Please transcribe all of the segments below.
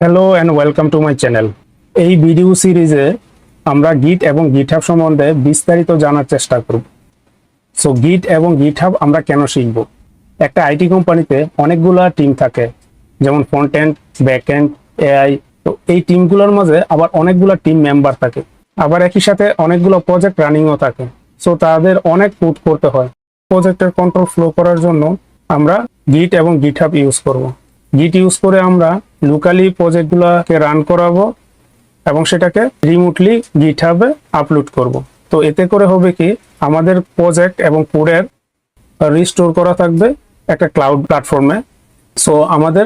Hello and welcome to my channel. এই video সিরিজে আমরা গিট এবং গিটহাব সম্বন্ধে বিস্তারিত জানার চেষ্টা করব। সো গিট এবং গিটহাব আমরা কেন শিখব? একটা আইটি কোম্পানিতে অনেকগুলা টিম থাকে, যেমন front end, back end, AI. তো এই টিমগুলোর মাঝে আবার অনেকগুলা টিম মেম্বার থাকে, আবার একই সাথে অনেকগুলো প্রজেক্ট রানিংও থাকে। সো তাদের অনেক কোড করতে হয়। প্রজেক্টের কন্ট্রোল ফ্লো করার জন্য আমরা গিট এবং গিটহাব ইউজ করব। গিট ইউজ করে আমরা লোকালি প্রজেক্টগুলোকে রান করাবো এবং সেটাকে রিমোটলি গিটহাবে আপলোড করব। তো এতে করে হবে কি, আমাদের প্রজেক্ট এবং কোডের রিস্টোর করা থাকবে একটা ক্লাউড প্ল্যাটফর্মে। সো আমাদের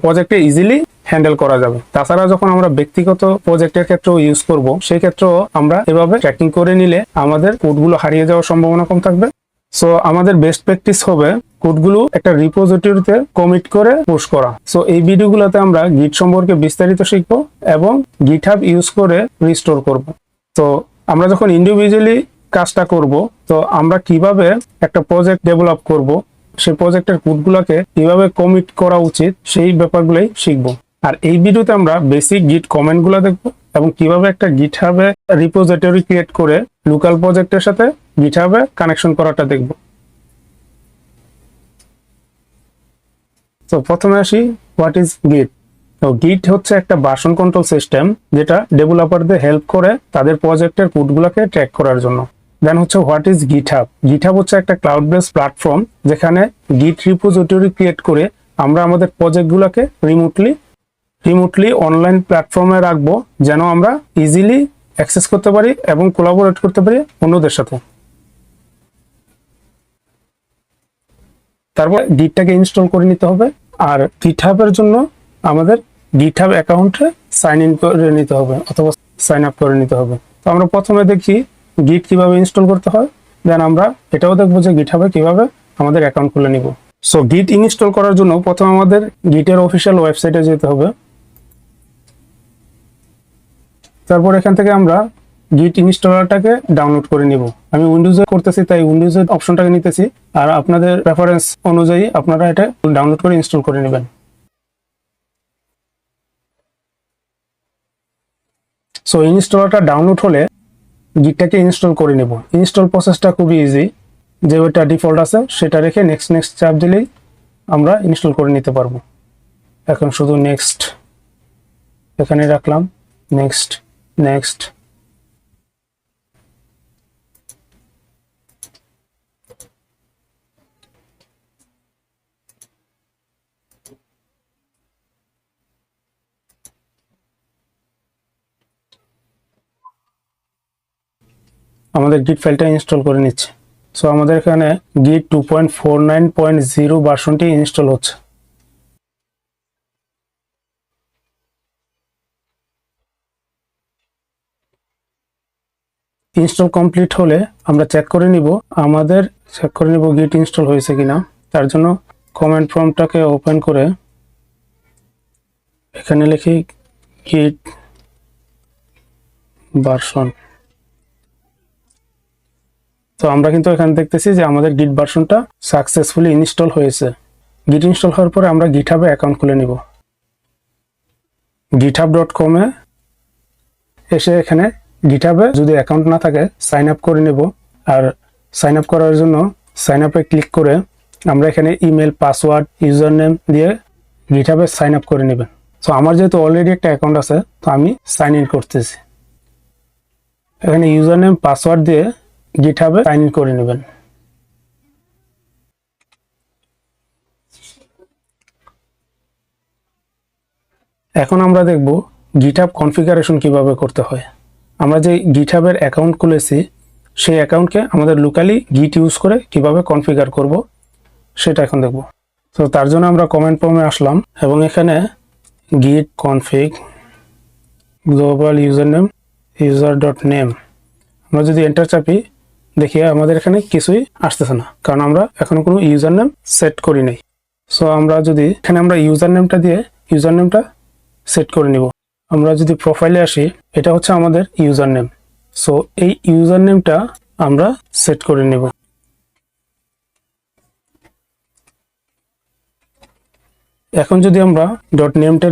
প্রজেক্টে ইজিলি হ্যান্ডেল করা যাবে। তাছাড়া যখন আমরা ব্যক্তিগত প্রজেক্টের ক্ষেত্রেও ইউজ করব, সেই ক্ষেত্রেও আমরা এভাবে ট্র্যাকিং করে নিলে আমাদের কোডগুলো হারিয়ে যাওয়ার সম্ভাবনা কম থাকবে। সো আমাদের বেস্ট প্র্যাকটিস হবে কোডগুলো একটা রিপোজিটরিতে কমিট করে পুশ করা। সো এই ভিডিওগুলোতে আমরা গিট সম্পর্কে বিস্তারিত শিখবো এবং গিটহাব ইউজ করে রিস্টোর করব। তো আমরা যখন ইন্ডিভিজুয়ালি কাজটা করব, তো আমরা কিভাবে একটা প্রজেক্ট ডেভেলপ করব, সেই প্রজেক্টের কোডগুলোকে কিভাবে কমিট করা উচিত, সেই ব্যাপারগুলোই শিখব। আর এই ভিডিওতে আমরা বেসিক গিট কমেন্টগুলো দেখব এবং কিভাবে একটা গিটহাবে রিপোজিটরি ক্রিয়েট করে লোকাল প্রজেক্টের সাথে গিটহাবে কানেকশন করাটা দেখব। তো প্রথমে আসি, হোয়াট ইজ গিট? তো গিট হচ্ছে একটা ভার্সন কন্ট্রোল সিস্টেম, যেটা ডেভেলপারদের হেল্প করে তাদের প্রজেক্টের কোডগুলোকে ট্র্যাক করার জন্য। দেন হচ্ছে হোয়াট ইজ গিটহাব? গিটহাব হচ্ছে একটা ক্লাউড বেসড প্ল্যাটফর্ম, যেখানে গিট রিপোজিটরি ক্রিয়েট করে আমরা আমাদের প্রজেক্টগুলোকে রিমোটলি অনলাইন প্ল্যাটফর্মে রাখবো, যেন আমরা ইজিলি অ্যাক্সেস করতে পারি এবং কোলাবোরেট করতে পারি অন্যদের সাথে। তারপর গিটটাকে ইনস্টল করে নিতে হবে। আর গিটহাবের জন্য আমাদের গিটহাব অ্যাকাউন্টে সাইন ইন করে নিতে হবে অথবা সাইন আপ করে নিতে হবে। তো আমরা প্রথমে দেখি গিট কিভাবে ইনস্টল করতে হয়, দেন আমরা এটাও দেখবো যে গিটহাবে কিভাবে আমাদের অ্যাকাউন্ট খুলে নিব। সো গিট ইনস্টল করার জন্য প্রথমে আমাদের গিটের অফিসিয়াল ওয়েবসাইটে যেতে হবে। তারপর এখান থেকে আমরা গিট ইনস্টলারটাকে ডাউনলোড করে নিব। আমি উইন্ডোজে করতেছি, তাই উইন্ডোজের অপশনটাকে নিতেছি, আর আপনাদের প্রেফারেন্স অনুযায়ী আপনারা এটা ডাউনলোড করে ইনস্টল করে নেবেন। সো ইনস্টলারটা ডাউনলোড হলে গিটটাকে ইনস্টল করে নেব। ইনস্টল প্রসেসটা খুবই ইজি, যে ওইটা ডিফল্ট আছে সেটা রেখে নেক্সট নেক্সট চাপ দিলেই আমরা ইনস্টল করে নিতে পারবো। এখন শুধু নেক্সট এখানে রাখলাম, নেক্সট নেক্সট। আমাদের গিট ফাইলটা ইনস্টল করে নিচ্ছে। সো আমাদের এখানে গিট 2.49.0 ভার্সনটি ইনস্টল হচ্ছে। ইনস্টল কমপ্লিট হলে আমরা চেক করে নিব গিট ইনস্টল হয়েছে কিনা। তার জন্য কমেন্ট প্রম্পটটাকে ওপেন করে এখানে লিখি গিট ভার্সন। তো আমরা কিন্তু এখানে দেখতেছি যে আমাদের গিট ভার্সনটা সাকসেসফুলি ইনস্টল হয়েছে। গিট ইনস্টল হওয়ার পরে আমরা গিটহাবে অ্যাকাউন্ট খুলে নিব। github.com এ এসে এখানে গিটহাবে যদি অ্যাকাউন্ট না থাকে সাইন আপ করে নেব। আর সাইন আপ করার জন্য সাইন আপে ক্লিক করে আমরা এখানে ইমেল, পাসওয়ার্ড, ইউজার নেম দিয়ে গিটহাবে সাইন আপ করে নেবেন। সো আমার যেহেতু অলরেডি একটা অ্যাকাউন্ট আছে, তো আমি সাইন ইন করতেছি। এখানে ইউজার নেম, পাসওয়ার্ড দিয়ে গিটহাবে সাইন ইন করে নেবেন। এখন আমরা দেখব গিটহাব কনফিগারেশন কিভাবে করতে হয়। আমরা যে গিটহাবের অ্যাকাউন্ট খুলেছি, সেই অ্যাকাউন্টকে আমাদের লোকালি গিট ইউজ করে কিভাবে কনফিগার করব সেটা এখন দেখব। তো তার জন্য আমরা কমেন্ট প্রম্পটে আসলাম এবং এখানে git config global user name user.name আমরা যদি এন্টার চাপি, দেখি আমাদের এখানে কিছুই আসতেছে না, কারণ আমরা এখনো কোনো ইউজার নেম সেট করি নাই। সো আমরা যদি এখানে আমরা ইউজার নেমটা দিয়ে ইউজার নেমটা সেট করে নিব। আমরা যদি প্রোফাইলে আসি, এটা হচ্ছে আমাদের ইউজার নেম। সো এই ইউজার নেমটা আমরা সেট করে নিব। এখন যদি আমরা ডট নেমটা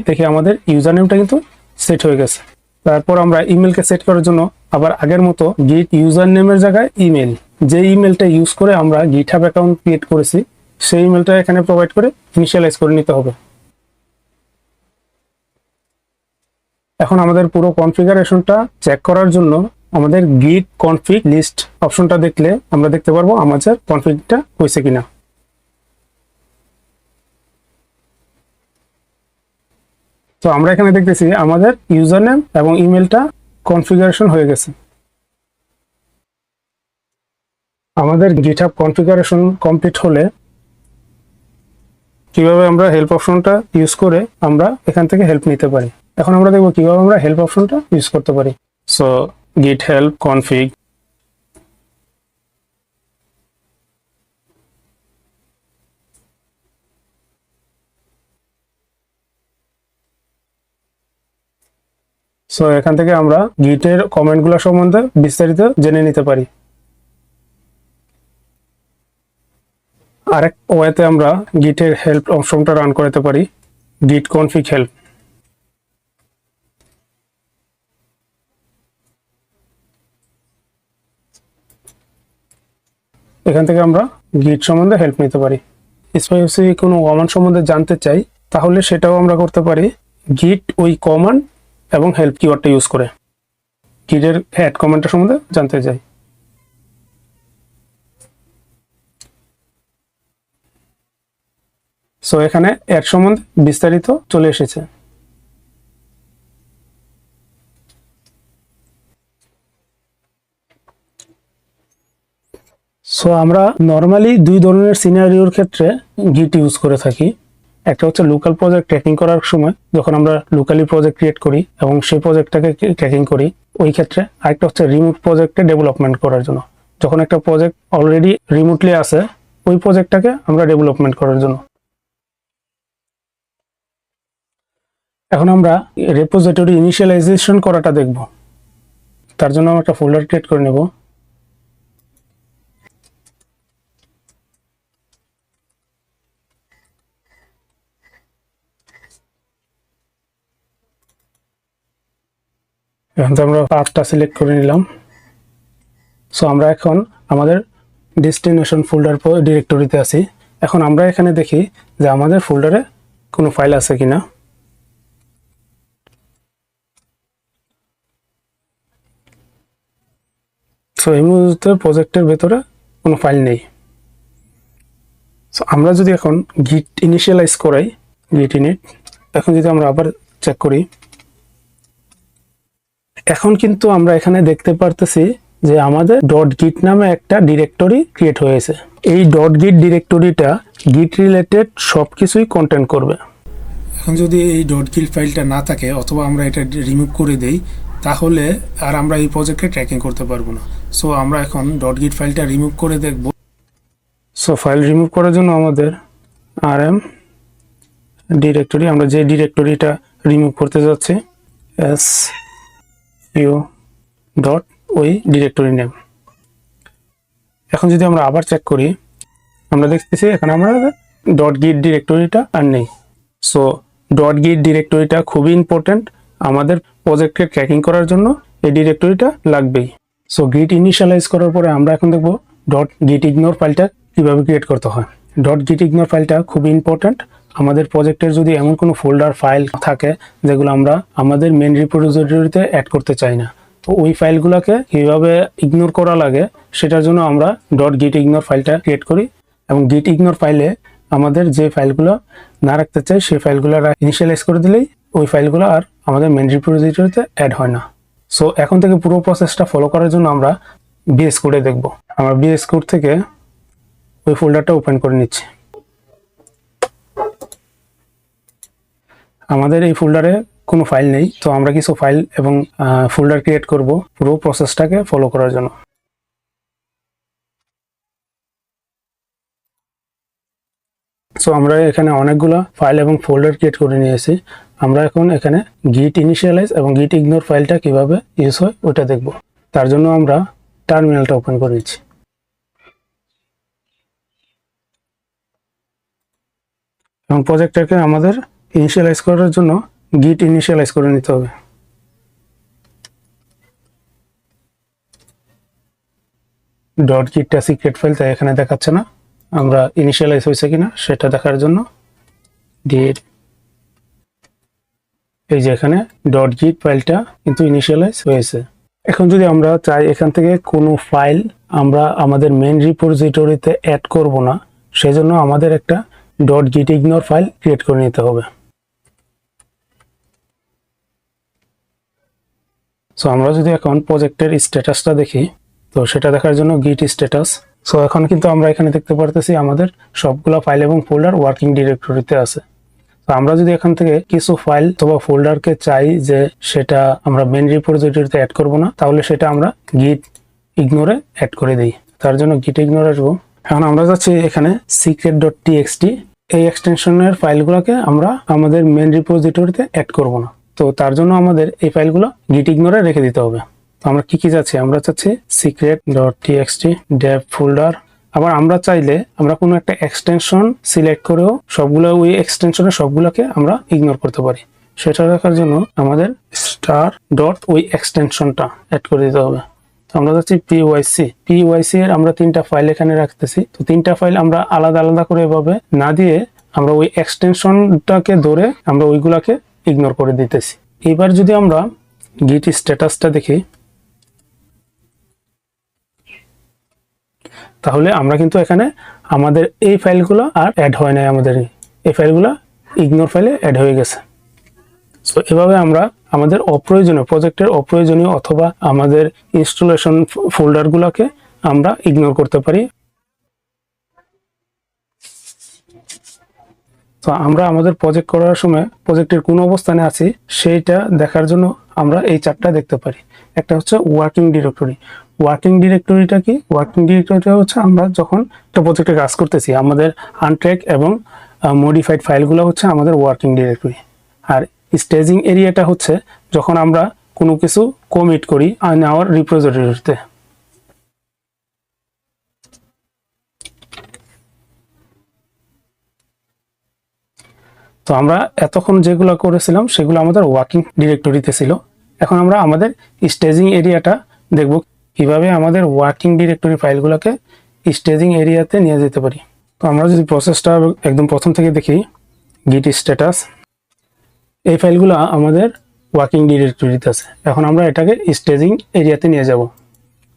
দেখি আমাদের ইউজার নেমটা কিন্তু সেট হয়ে গেছে। তারপর আমরা ইমেলকে সেট করার জন্য আবার আগের মতো গিট ইউজার নেমের জায়গায় ইমেল, যে ইমেলটা ইউজ করে আমরা গিটহাব অ্যাকাউন্ট ক্রিয়েট করেছি সেই ইমেলটা এখানে প্রোভাইড করে ইনিশিয়ালাইজ করে নিতে হবে। এখন আমাদের পুরো কনফিগারেশনটা চেক করার জন্য আমাদের গিট কনফিগ লিস্ট অপশনটা দেখলে আমরা দেখতে পারবো আমাদের কনফিগটা হয়েছে কিনা। তো আমরা এখানে দেখতেছি আমাদের ইউজার নেম এবং ইমেলটা কনফিগারেশন হয়ে গেছে। আমাদের গিটহাব কনফিগারেশন কমপ্লিট হলে কিভাবে আমরা হেল্প অপশনটা ইউজ করে আমরা এখান থেকে হেল্প নিতে পারি। এখন আমরা দেখব কিভাবে আমরা হেল্প অপশনটা ইউজ করতে পারি। সো গিট হেল্প কনফিগ, সো এখান থেকে আমরা গিটের কমেন্টগুলো সম্বন্ধে বিস্তারিত জেনে নিতে পারি। আরেক ওয়েতে আমরা গিটের হেল্প অপশনটা রান করতে পারি, গিট কনফিগ হেল্প। এখান থেকে আমরা গিট সম্বন্ধে হেল্প নিতে পারি। স্পেসিফিক কোনো কমান্ড সম্বন্ধে জানতে চাই তাহলে সেটাও আমরা করতে পারি গিট ওই কমান্ড এবং হেল্প কিওয়ার্ডটা ইউজ করে গিটের অ্যাড কমান্ডটা সম্বন্ধে জানতে চাই। সো এখানে অ্যাড সম্বন্ধে বিস্তারিত চলে এসেছে। সো আমরা নর্মালি দুই ধরনের সিনারিওর ক্ষেত্রে গিট ইউজ করে থাকি। একটা হচ্ছে লোকাল প্রজেক্ট ট্র্যাকিং করার সময়, যখন আমরা লোকালি প্রজেক্ট ক্রিয়েট করি এবং সেই প্রজেক্টটাকে ট্র্যাকিং করি ওই ক্ষেত্রে। আরেকটা হচ্ছে রিমোট প্রজেক্টে ডেভেলপমেন্ট করার জন্য, যখন একটা প্রজেক্ট অলরেডি রিমোটলি আছে ওই প্রজেক্টটাকে আমরা ডেভেলপমেন্ট করার জন্য। এখন আমরা রেপোজিটরি ইনিশিয়ালাইজেশন করাটা দেখব। তার জন্য আমরা একটা ফোল্ডার ক্রিয়েট করে নেব। এখন তো আমরা পাথটা সিলেক্ট করে নিলাম। সো আমরা এখন আমাদের ডেস্টিনেশন ফোল্ডার ডিরেক্টরিতে আছি। এখন আমরা এখানে দেখি যে আমাদের ফোল্ডারে কোনো ফাইল আছে কিনা। সো এই মুহূর্তে প্রজেক্টের ভেতরে কোনো ফাইল নেই। সো আমরা যদি এখন গিট ইনিশিয়ালাইজ করাই, গিট ইনিট, এখন যদি আমরা আবার চেক করি, এখন কিন্তু আমরা এখানে দেখতে পারতেছি যে আমাদের ডট গিট নামে একটা ডিরেক্টরি ক্রিয়েট হয়েছে। এই ডট গিট ডিরেক্টরিটা গিট রিলেটেড সব কিছুই কন্টেন্ট করবে। এখন যদি এই ডট গিট ফাইলটা না থাকে অথবা আমরা এটা রিমুভ করে দেই তাহলে আর আমরা এই প্রজেক্টে ট্র্যাকিং করতে পারবো না। সো আমরা এখন ডট গিট ফাইলটা রিমুভ করে দেখব। সো ফাইল রিমুভ করার জন্য আমাদের rm ডিরেক্টরি, আমরা যে ডিরেক্টরিটা রিমুভ করতে যাচ্ছি su ডট ওই ডিরেক্টরি নেম। এখন যদি আমরা আবার চেক করি আমরা দেখতেছি এখানে আমরা ডট গিট ডিরেক্টরিটা আর নেই। সো ডট গিট ডিরেক্টরিটা খুবই ইম্পর্টেন্ট, আমাদের প্রজেক্টকে ট্র্যাকিং করার জন্য এই ডিরেক্টরিটা লাগবেই। সো গিট ইনিশিয়ালাইজ করার পরে আমরা এখন দেখব ডট গিট ইগনোর ফাইলটা কিভাবে ক্রিয়েট করতে হয়। ডট গিট ইগনোর ফাইলটা খুবই ইম্পর্টেন্ট। আমাদের প্রজেক্টের যদি এমন কোনো ফোল্ডার ফাইল থাকে যেগুলো আমরা আমাদের মেন রিপোজিটরিতে অ্যাড করতে চাই না, তো ওই ফাইলগুলোকে কিভাবে ইগনোর করা লাগে সেটার জন্য আমরা ডট গিট ইগনোর ফাইলটা ক্রিয়েট করি। এবং গিট ইগনোর ফাইলে আমাদের যে ফাইলগুলো না রাখতে চাই সেই ফাইলগুলো ইনিশিয়ালাইজ করে দিলেই ওই ফাইলগুলো আর আমাদের মেন রিপোজিটরিতে অ্যাড হয় না। সো এখন থেকে পুরো প্রসেসটা ফলো করার জন্য আমরা বিএস কোডে দেখব। আমরা বিএস কোড থেকে ওই ফোল্ডারটা ওপেন করে নিচ্ছি। আমাদের এই ফোল্ডারে কোনো ফাইল নেই, তো আমরা কিছু ফাইল এবং ফোল্ডার ক্রিয়েট করব পুরো প্রসেসটাকে ফলো করার জন্য। সো আমরা এখানে অনেকগুলো ফাইল এবং ফোল্ডার ক্রিয়েট করে নিয়েছি। আমরা এখন এখানে গিট ইনিশিয়ালাইজ এবং গিট ইগনোর ফাইলটা কিভাবে ইউজ হয় ওটা দেখব। তার জন্য আমরা টার্মিনালটা ওপেন করে নিচ্ছি। এবং প্রজেক্টটাকে আমাদের ইনিশিয়ালাইজ করার জন্য গিট ইনিশিয়ালাইজ করে নিতে হবে। ডট গিটটা সিক্রেট ফাইল, তাই এখানে দেখাচ্ছে না। আমরা ইনিশিয়ালাইজ হয়েছে কিনা সেটা দেখার জন্য ডিট, এই যে এখানে ডট গিট ফাইলটা কিন্তু ইনিশিয়ালাইজ হয়েছে। এখন যদি আমরা চাই এখান থেকে কোনো ফাইল আমরা আমাদের মেইন রিপোজিটরিতে অ্যাড করব না, সেজন্য আমাদের একটা ডট গিট ইগনোর ফাইল ক্রিয়েট করে নিতে হবে। সো আমরা যদি এখন প্রজেক্টের স্ট্যাটাসটা দেখি, তো সেটা দেখার জন্য গিট স্ট্যাটাস। সো এখন কিন্তু আমরা এখানে দেখতে পারতেছি আমাদের সবগুলো ফাইল এবং ফোল্ডার ওয়ার্কিং ডিরেক্টরিতে আছে। তো আমরা যদি এখান থেকে কিছু ফাইল অথবা ফোল্ডারকে চাই যে সেটা আমরা মেইন রিপোজিটরিতে অ্যাড করব না, তাহলে সেটা আমরা গিট ইগনোরে অ্যাড করে দিই। তার জন্য গিট ইগনোর আসবো। এখন আমরা যাচ্ছি এখানে secret.txt, এই এক্সটেনশনের ফাইলগুলোকে আমরা আমাদের মেইন রিপোজিটরিতে অ্যাড করব না। তো তার জন্য আমাদের এই ফাইলগুলো গিট ইগনোরে রেখে দিতে হবে। তো আমরা কি যাচ্ছি, আমরা চাচ্ছি secret.txt dev ফোল্ডার। আবার আমরা চাইলে আমরা কোনো একটা এক্সটেনশন সিলেক্ট করেও সবগুলো ওই এক্সটেনশনের সবগুলোকে আমরা ইগনোর করতে পারি। সেটা রাখার জন্য আমাদের স্টার ডট ওই এক্সটেনশনটা অ্যাড করে দিতে হবে। আমরা যাচ্ছি পিওয়াইসি এর আমরা 3টা ফাইল এখানে রাখতেছি। তো 3টা ফাইল আমরা আলাদা আলাদা করে এভাবে না দিয়ে আমরা ওই এক্সটেনশনটাকে ধরে আমরা ওইগুলাকে ইগনোর করে দিতেছি। এবার যদি আমরা গিট স্ট্যাটাসটা দেখি, তাহলে আমরা কিন্তু এখানে আমাদের এই ফাইলগুলো আর অ্যাড হয় নাই, আমাদের এই ফাইলগুলো ইগনোর ফাইলে অ্যাড হয়ে গেছে। সো এভাবে আমরা আমাদের অপ্রয়োজনীয় প্রজেক্টের অপ্রয়োজনীয় অথবা আমাদের ইনস্টলেশন ফোল্ডারগুলোকে আমরা ইগনোর করতে পারি। তো আমরা আমাদের প্রজেক্ট করার সময় প্রজেক্টের কোন অবস্থানে আছি সেইটা দেখার জন্য আমরা এই চারটা দেখতে পারি। একটা হচ্ছে ওয়ার্কিং ডিরেক্টরি। ওয়ার্কিং ডিরেক্টরিটা কি? ওয়ার্কিং ডিরেক্টরিটা হচ্ছে আমরা যখন একটা প্রজেক্টে কাজ করতেছি, আমাদের আনট্র্যাক এবং মডিফাইড ফাইলগুলো হচ্ছে আমাদের ওয়ার্কিং ডিরেক্টরি। আর স্টেজিং এরিয়াটা হচ্ছে যখন আমরা কোনো কিছু কমিট করি আওয়ার রিপোজিটরিতে। তো আমরা এতক্ষণ যেগুলো করেছিলাম সেগুলো আমাদের ওয়ার্কিং ডিরেক্টরিতে ছিল। এখন আমরা আমাদের স্টেজিং এরিয়াটা দেখব কিভাবে আমাদের ওয়ার্কিং ডিরেক্টরি ফাইলগুলোকে স্টেজিং এরিয়াতে নিয়ে যেতে পারি। তো আমরা যদি প্রসেসটা একদম প্রথম থেকে দেখি, গিট স্ট্যাটাস, এই ফাইলগুলো আমাদের ওয়ার্কিং ডিরেক্টরিতে আছে। এখন আমরা এটাকে স্টেজিং এরিয়াতে নিয়ে যাব।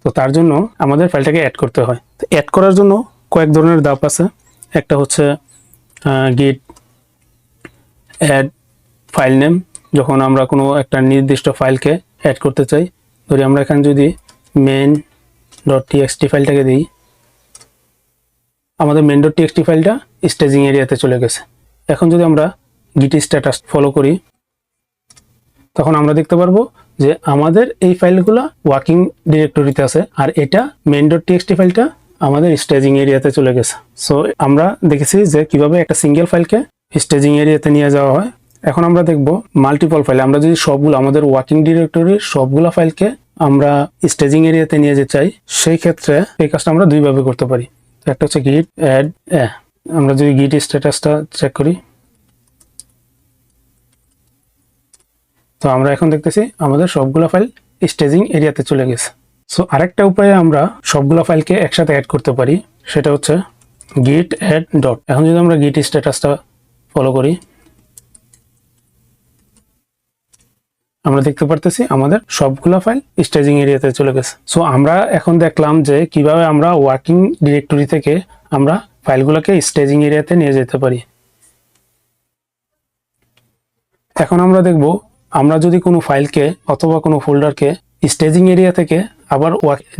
তো তার জন্য আমাদের ফাইলটাকে অ্যাড করতে হয়। তো অ্যাড করার জন্য কয়েক ধরনের ধাপ আছে। একটা হচ্ছে গিট অ্যাড ফাইল নেম, যখন আমরা কোনো একটা নির্দিষ্ট ফাইলকে অ্যাড করতে চাই। ধরি আমরা এখানে যদি main.txt ফাইলটাকে দিই, আমাদের main.txt ফাইলটা স্টেজিং এরিয়াতে চলে গেছে। এখন যদি আমরা গিট স্ট্যাটাস ফলো করি, তখন আমরা দেখতে পারবো যে আমাদের এই ফাইলগুলো ওয়ার্কিং ডিরেক্টরিতে আছে, আর এটা main.txt ফাইলটা আমাদের স্টেজিং এরিয়াতে চলে গেছে। সো আমরা দেখেছি যে কিভাবে একটা সিঙ্গেল ফাইলকে স্টেজিং এরিয়াতে নিয়ে যাওয়া হয়। এখন আমরা দেখব মাল্টিপল ফাইল। আমরা যদি সবগুলো আমাদের ওয়ার্কিং ডিরেক্টরির সবগুলো ফাইলকে আমরা স্টেজিং এরিয়াতে নিয়ে যেতে চাই, সেই ক্ষেত্রে এই কাজটা আমরা দুইভাবে করতে পারি। একটা হচ্ছে গিট অ্যাড। আমরা যদি গিট স্ট্যাটাসটা চেক করি, তো আমরা এখন দেখতেছি আমাদের সবগুলো ফাইল স্টেজিং এরিয়াতে চলে গেছে। সো আরেকটা উপায়ে আমরা সবগুলো ফাইলকে একসাথে অ্যাড করতে পারি, সেটা হচ্ছে গিট অ্যাড ডট। এখন যদি আমরা গিট স্ট্যাটাসটা ফলো করি, আমরা দেখতে পারতেছি আমাদের সবগুলো ফাইল স্টেজিং এরিয়াতে চলে গেছে। সো আমরা এখন দেখলাম যে কিভাবে আমরা ওয়ার্কিং ডিরেক্টরি থেকে আমরা ফাইলগুলোকে স্টেজিং এরিয়াতে নিয়ে যেতে পারি। এখন আমরা দেখব আমরা যদি কোনো ফাইলকে অথবা কোনো ফোল্ডারকে স্টেজিং এরিয়া থেকে আবার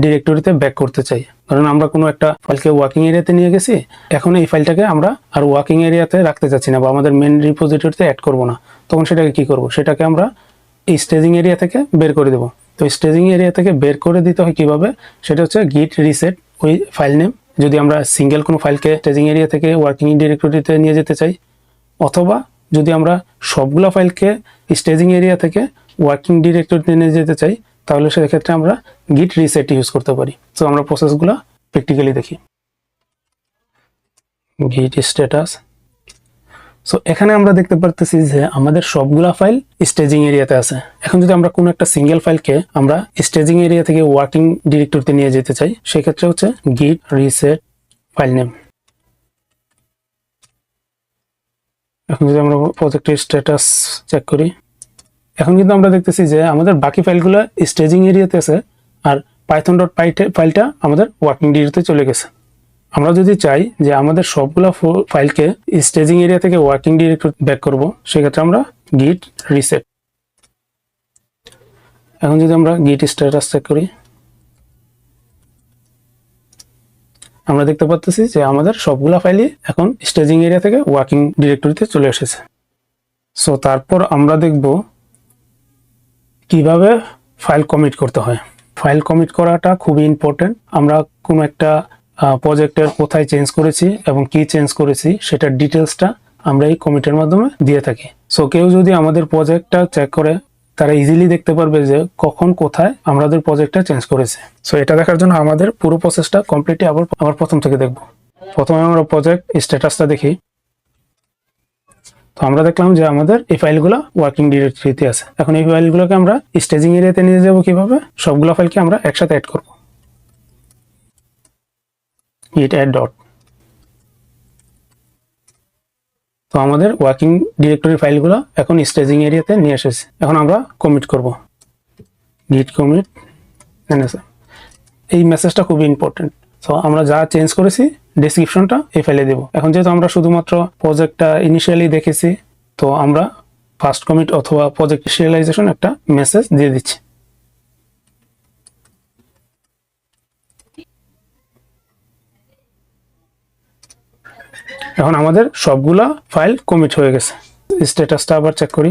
ডিরেক্টরিতে ব্যাক করতে চাই। ধরুন আমরা কোনো একটা ফাইলকে ওয়ার্কিং এরিয়াতে নিয়ে গেছি, এখন এই ফাইলটাকে আমরা আর ওয়ার্কিং এরিয়াতে রাখতে চাচ্ছি না বা আমাদের মেন রিপোজিটরিতে অ্যাড করব না। তখন সেটাকে কি করব? সেটাকে আমরা এই স্টেজিং এরিয়া থেকে বের করে দেব। তো স্টেজিং এরিয়া থেকে বের করে দিতে হয় কিভাবে? সেটা হচ্ছে গিট রিসেট ওই ফাইল নেম, যদি আমরা সিঙ্গেল কোনো ফাইলকে স্টেজিং এরিয়া থেকে ওয়ার্কিং ডিরেক্টরিতে নিয়ে যেতে চাই, অথবা যদি আমরা সবগুলো ফাইলকে স্টেজিং এরিয়া থেকে ওয়ার্কিং ডিরেক্টরিতে নিয়ে যেতে চাই, তাহলে সেক্ষেত্রে আমরা গিট রিসেট ইউজ করতে পারি। তো আমরা প্রসেসগুলো প্র্যাকটিক্যালি দেখি। গিট স্ট্যাটাস। সো এখানে আমরা দেখতে পারতেছি যে আমাদের সবগুলা ফাইল স্টেজিং এরিয়াতে আছে। এখন যদি আমরা কোনো একটা সিঙ্গেল ফাইলকে আমরা স্টেজিং এরিয়া থেকে ওয়ার্কিং ডিরেক্টরিতে নিয়ে যেতে চাই, সেক্ষেত্রে হচ্ছে git reset ফাইল নেম। এখন যদি আমরা প্রজেক্টের স্ট্যাটাস চেক করি, এখন কিন্তু আমরা দেখতেছি যে আমাদের বাকি ফাইলগুলো স্টেজিং এরিয়াতে আছে আর python.py ফাইলটা আমাদের ওয়ার্কিং ডিরেক্টরিতে চলে গেছে। আমরা যদি চাই যে আমাদের সবগুলা ফাইলকে স্টেজিং এরিয়া থেকে ওয়ার্কিং ডিরেক্টরি ব্যাক করব, সেক্ষেত্রে আমরা git reset। এখন যদি আমরা git স্ট্যাটাস চেক করি, আমরা দেখতে পাচ্ছি যে আমাদের সবগুলা ফাইলই এখন স্টেজিং এরিয়া থেকে ওয়ার্কিং ডিরেক্টরিতে চলে এসেছে। সো তারপর আমরা দেখব কিভাবে ফাইল কমিট করতে হয়। ফাইল কমিট করাটা খুবই ইম্পর্টেন্ট। আমরা কোনো একটা প্রজেক্টের কোথায় চেঞ্জ করেছি এবং কি চেঞ্জ করেছি সেটার ডিটেলসটা আমরা এই কমিটের মাধ্যমে দিয়ে থাকি। সো কেউ যদি আমাদের প্রজেক্টটা চেক করে, তারা ইজিলি দেখতে পারবে যে কখন কোথায় আমাদের প্রজেক্টটা চেঞ্জ করেছে। সো এটা দেখার জন্য আমাদের পুরো প্রসেসটা কমপ্লিটলি আবার প্রথম থেকে দেখব। প্রথমে আমরা প্রজেক্ট স্ট্যাটাসটা দেখি। তো আমরা দেখলাম যে আমাদের এই ফাইলগুলো ওয়ার্কিং ডিরেক্টরিতে আছে। এখন এই ফাইলগুলোকে আমরা স্টেজিং এরিয়াতে নিয়ে যাব কিভাবে? সবগুলো ফাইলকে আমরা একসাথে অ্যাড করব। git add dot। তো আমাদের ওয়ার্কিং ডিরেক্টরি ফাইলগুলো এখন স্টেজিং এরিয়াতে নিয়ে এসেছে। এখন আমরা কমিট করব, git commit NSM। এই মেসেজটা খুবই ইম্পর্টেন্ট। সো আমরা যা চেঞ্জ করেছি ডেসক্রিপশনটা এই ফাইলে দেব। এখন যেহেতু আমরা শুধুমাত্র প্রজেক্টটা ইনিশিয়ালি দেখেছি, তো আমরা ফার্স্ট কমিট অথবা প্রজেক্ট ইনিশিয়ালাইজেশন একটা মেসেজ দিয়ে দিচ্ছি। এখন আমাদের সবগুলা ফাইল কমিট হয়ে গেছে। স্ট্যাটাসটা আবার চেক করি।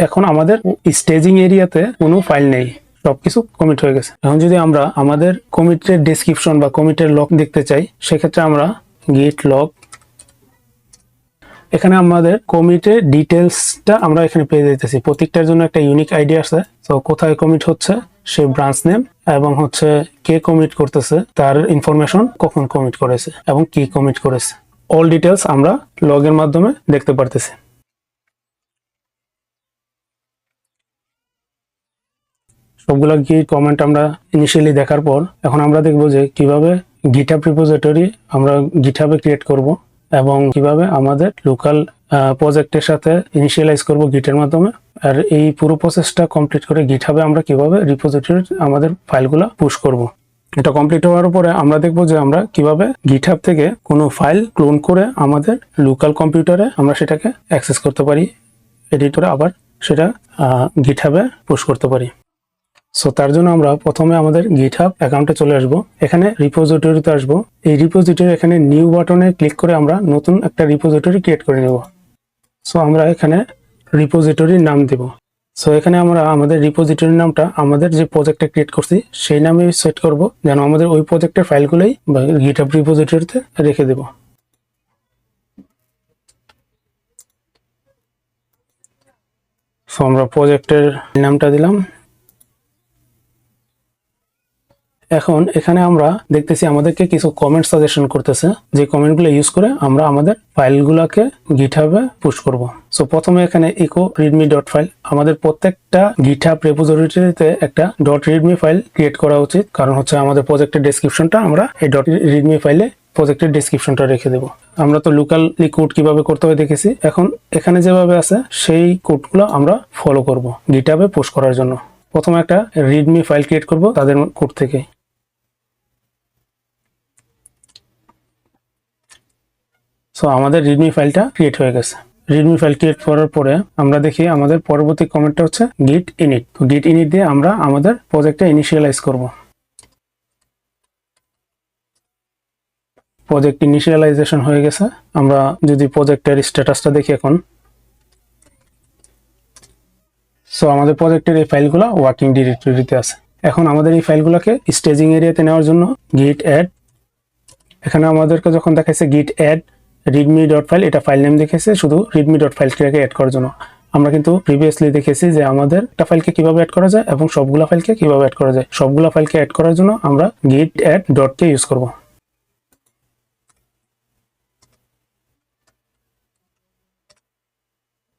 এখন আমাদের স্টেজিং এরিয়াতে কোনো ফাইল নেই, সবকিছু কমিট হয়ে গেছে। এখন যদি আমরা আমাদের কমিটের ডেসক্রিপশন বা কমিটের লগ দেখতে চাই, সেক্ষেত্রে আমরা git log, এখানে আমাদের কমিটের ডিটেলসটা আমরা এখানে পেয়ে যাইতেছি। প্রত্যেকটার জন্য একটা ইউনিক আইডি আছে। তো কোথায় কমিট হচ্ছে, সে ব্রাঞ্চ নেম এবং হচ্ছে কে কমিট করতেছে, তার ইনফরমেশন, কখন কমিট করেছে এবং কি কমিট করেছে, অল ডিটেলস আমরা লগের মাধ্যমে দেখতে পারতেছি। সবগুলা গিট কমেন্ট আমরা ইনিশিয়ালি দেখার পর এখন আমরা দেখব যে কিভাবে গিটহাব রিপোজিটরি আমরা গিটহাবে ক্রিয়েট করব এবং কিভাবে আমাদের লোকাল প্রজেক্টের সাথে ইনিশিয়ালাইজ করব গিটের মাধ্যমে। আর এই পুরো প্রসেসটা কমপ্লিট করে গিটহাবে আমরা কিভাবে রিপোজিটরি আমাদের ফাইলগুলো পুশ করব। এটা কমপ্লিট হওয়ার পরে আমরা দেখব যে আমরা কিভাবে গিটহাব থেকে কোনো ফাইল ক্লোন করে আমাদের লোকাল কম্পিউটারে আমরা সেটাকে অ্যাক্সেস করতে পারি, এডিটরে আবার সেটা গিটহাবে পুশ করতে পারি। সো তার জন্য আমরা প্রথমে আমাদের গিটহাব অ্যাকাউন্টে চলে আসব। এখানে রিপোজিটরিতে আসব। এই রিপোজিটরি এখানে নিউ বাটনে ক্লিক করে আমরা নতুন একটা রিপোজিটরি ক্রিয়েট করে নেব। সো আমরা এখানে রিপোজিটরির নাম দেব। সো এখানে আমরা আমাদের রিপোজিটরির নামটা আমাদের যে প্রজেক্টটা ক্রিয়েট করছি সেই নামে সেট করব, যেন আমাদের ওই প্রজেক্টের ফাইলগুলোই বা গিটহাব রিপোজিটরিতে রেখে দেব। সো আমরা প্রজেক্টের নামটা দিলাম। এখন এখানে আমরা দেখতেছি আমাদেরকে কিছু কমেন্ট সাজেশন করতেছে, যে কমেন্টগুলো ইউজ করে আমরা আমাদের ফাইলগুলোকে গিটহাবে পুশ করব। সো প্রথমে এখানে ইকো রিডমি ডট ফাইল, আমাদের প্রত্যেকটা গিটহাব রিপোজিটরিতে একটা ডট রিডমি ফাইল ক্রিয়েট করা উচিত, কারণ হচ্ছে আমাদের প্রজেক্টের ডেসক্রিপশনটা আমরা এই ডট রিডমি ফাইলে প্রজেক্টের ডেসক্রিপশনটা রেখে দেব। আমরা তো লোকালি কোড কিভাবে করতে হয় দেখেছি, এখন এখানে যেভাবে আছে সেই কোডগুলো আমরা ফলো করব গিটহাবে পুশ করার জন্য। প্রথমে একটা রিডমি ফাইল ক্রিয়েট করব তাদের কোড থেকে। সো আমাদের রিডমি ফাইলটা ক্রিয়েট হয়ে গেছে। রিডমি ফাইল ক্রিয়েট করার পরে আমরা দেখি আমাদের পরবর্তী কমেন্টটা হচ্ছে git init। তো git init দিয়ে আমরা আমাদের প্রজেক্টটা ইনিশিয়ালাইজ করব। প্রজেক্ট ইনিশিয়ালাইজেশন হয়ে গেছে। আমরা যদি প্রজেক্টের স্ট্যাটাসটা দেখি এখন, সো আমাদের প্রজেক্টের এই ফাইলগুলো ওয়ার্কিং ডিরেক্টরিতে আছে। এখন আমাদের এই ফাইলগুলোকে স্টেজিং এরিয়াতে নেওয়ার জন্য git add, এখানে আমাদেরকে যখন দেখাচ্ছে git add readme dot file, এটা ফাইল নেম দেখেছে শুধু readme ডট ফাইলটাকে অ্যাড করার জন্য। আমরা কিন্তু প্রিভিয়াসলি দেখেছি যে আমাদের একটা ফাইলকে কিভাবে অ্যাড করা যায় এবং সবগুলা ফাইলকে কিভাবে অ্যাড করা যায়। সবগুলা ফাইলকে অ্যাড করার জন্য আমরা git add dot K use করব।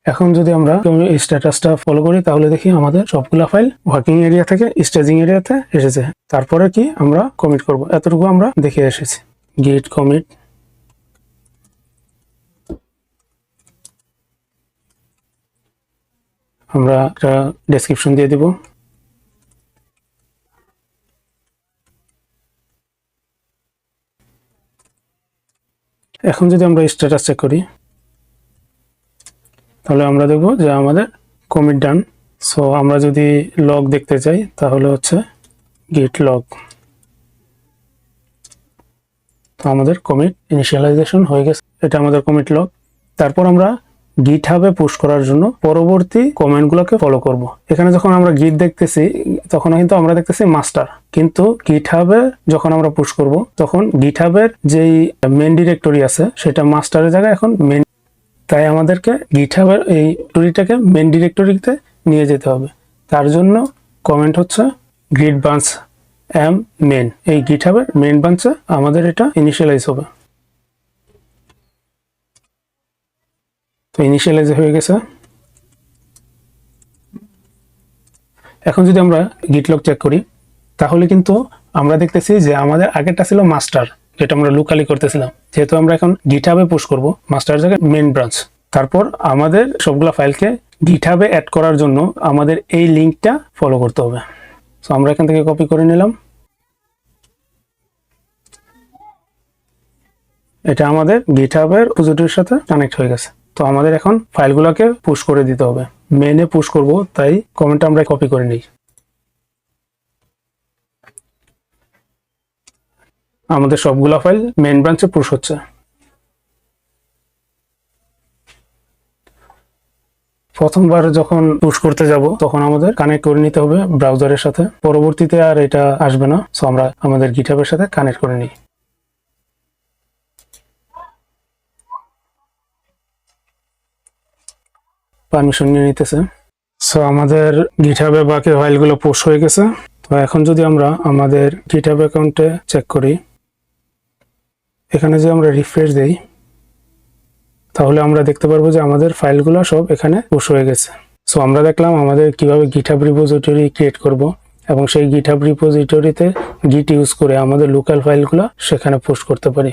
এখন যদি আমরা এই স্ট্যাটাসটা ফলো করি তাহলে দেখি আমাদের সবগুলা ফাইল ওয়ার্কিং এরিয়া থেকে স্টেজিং এরিয়াতে এসেছে। তারপরে কি আমরা কমিট করব, এতটুকু আমরা দেখে এসেছি। গিট কমিট, আমরা একটা ডেসক্রিপশন দিয়ে দিব। এখন যদি আমরা স্ট্যাটাস চেক করি তাহলে আমরা দেখব যে আমাদের কমিট ডান। সো আমরা যদি লগ দেখতে চাই তাহলে হচ্ছে গিট লগ। তো আমাদের কমিট ইনিশিয়ালাইজেশন হয়ে গেছে, এটা আমাদের কমিট লগ। তারপর আমরা গিট হাবে পুশ করার জন্য পরবর্তী কমেন্টগুলোকে ফলো করব। এখানে যখন আমরা গিট দেখতেছি তখন কিন্তু আমরা দেখতেছি মাস্টার, কিন্তু গিট হাবে যখন আমরা পুশ করব তখন গিট হাবের যেই মেন ডিরেক্টরি আছে সেটা মাস্টারের জায়গায় এখন মেন, তাই আমাদেরকে গিট হাবের এই ডিরেক্টরিটাকে মেন ডিরেক্টরিতে নিয়ে যেতে হবে। তার জন্য কমেন্ট হচ্ছে git branch m main, এই গিট হাবের মেন ব্রাঞ্চে আমাদের এটা ইনিশিয়ালাইজ হবে। তো ইনিশিয়ালাইজ হয়ে গেছে। এখন যদি আমরা গিট লগ চেক করি তাহলে কিন্তু আমরা দেখতেছি যে আমাদের আগেরটা ছিল মাস্টার, যেটা আমরা লোকালি করতেছিলাম। যেহেতু আমরা এখন গিট হাবে পুশ করব, মাস্টার জায়গায় মেন ব্রাঞ্চ। তারপর আমাদের সবগুলা ফাইলকে গিট হাবে অ্যাড করার জন্য আমাদের এই লিঙ্কটা ফলো করতে হবে। সো আমরা এখান থেকে কপি করে নিলাম, এটা আমাদের গিট হাবের রিপোজিটরির সাথে কানেক্ট হয়ে গেছে। তো আমাদের এখন ফাইলগুলোকে পুশ করে দিতে হবে, মেনে পুশ করব, তাই কমেন্ট আমরা কপি করে নিই। আমাদের সবগুলা ফাইল মেন ব্রাঞ্চে পুশ হচ্ছে। প্রথমবার যখন পুশ করতে যাব তখন আমাদের কানেক্ট করে নিতে হবে ব্রাউজারের সাথে, পরবর্তীতে আর এটা আসবে না। সো আমরা আমাদের গিটহাবের সাথে কানেক্ট করে নিই। পারমিশন নিয়ে নিতেছে। সো আমাদের গিটহাবে বাকি ফাইলগুলো পুশ হয়ে গেছে। তো এখন যদি আমরা আমাদের গিটহাব অ্যাকাউন্টে চেক করি, এখানে যে আমরা রিফ্রেশ দেই তাহলে আমরা দেখতে পারবো যে আমাদের ফাইলগুলো সব এখানে পুশ হয়ে গেছে। সো আমরা দেখলাম আমাদের কিভাবে গিটহাব রিপোজিটরি ক্রিয়েট করব এবং সেই গিটহাব রিপোজিটরিতে গিট ইউজ করে আমাদের লোকাল ফাইলগুলো সেখানে পুশ করতে পারি।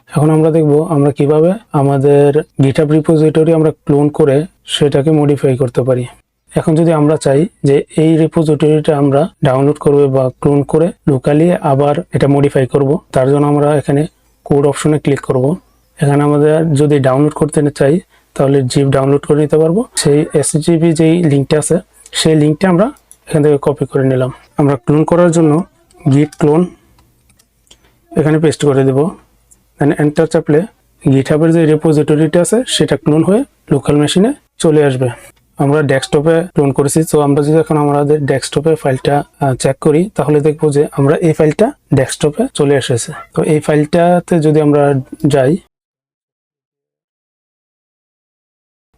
এখন আমরা দেখব আমরা কিভাবে আমাদের গিটহাব রিপোজিটরি আমরা ক্লোন করে সেটাকে মডিফাই করতে পারি। এখন যদি আমরা চাই যে এই রিপোজিটরিটা আমরা ডাউনলোড করব বা ক্লোন করে লোকালি আবার এটা মডিফাই করব, তার জন্য আমরা এখানে কোড অপশনে ক্লিক করব। এখানে আমাদের যদি ডাউনলোড করতে চাই তাহলে জিপ ডাউনলোড করে নিতে পারবো। সেই এসজিপি যেই লিঙ্কটা আছে সেই লিঙ্কটা আমরা এখান থেকে কপি করে নিলাম। আমরা ক্লোন করার জন্য গিট ক্লোন এখানে পেস্ট করে দেব, দেন এন্টার চাপলে গিটহাবের যে রিপোজিটরিটা আছে সেটা ক্লোন হয়ে লোকাল মেশিনে চলে আসবে। আমরা ডেস্কটপে ক্লোন করেছি। তো আমরা যদি এখন আমাদের ডেস্কটপে ফাইলটা চেক করি তাহলে দেখবো যে আমরা এই ফাইলটা ডেস্কটপে চলে এসেছে। তো এই ফাইলটাতে যদি আমরা যাই,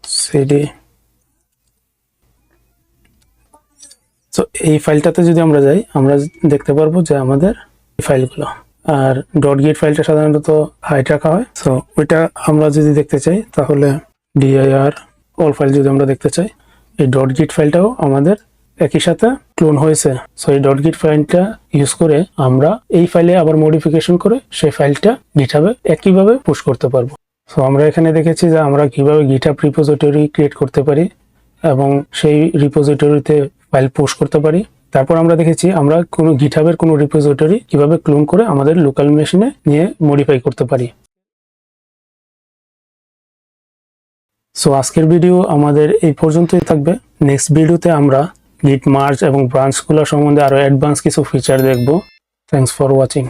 সিডি, তো এই ফাইলটাতে যদি আমরা যাই আমরা দেখতে পারবো যে আমাদের এই ফাইলগুলো, আর ডট গিট ফাইলটা সাধারণত হাইড রাখা হয়। সো ওইটা আমরা যদি দেখতে চাই তাহলে dir অল ফাইল যদি আমরা দেখতে চাই, এই ডট গিট ফাইলটাও আমাদের একই সাথে ক্লোন হয়েছে। সো এই ডট গিট ফাইলটা ইউজ করে আমরা এই ফাইলে আবার মডিফিকেশন করে সেই ফাইলটা গিটহাবে একইভাবে পুশ করতে পারবো। সো আমরা এখানে দেখেছি যে আমরা কিভাবে গিটহাব রিপোজিটরি ক্রিয়েট করতে পারি এবং সেই রিপোজিটরিতে ফাইল পুশ করতে পারি। তারপর আমরা দেখেছি আমরা কোনো গিটহাবের কোনো রিপোজিটরি কিভাবে ক্লোন করে আমাদের লোকাল মেশিনে নিয়ে মডিফাই করতে পারি। সো আজকের ভিডিও আমাদের এই পর্যন্তই থাকবে। নেক্সট ভিডিওতে আমরা গিট মার্জ এবং ব্রাঞ্চগুলো সম্বন্ধে আরো অ্যাডভান্স কিছু ফিচার দেখব। Thanks for watching.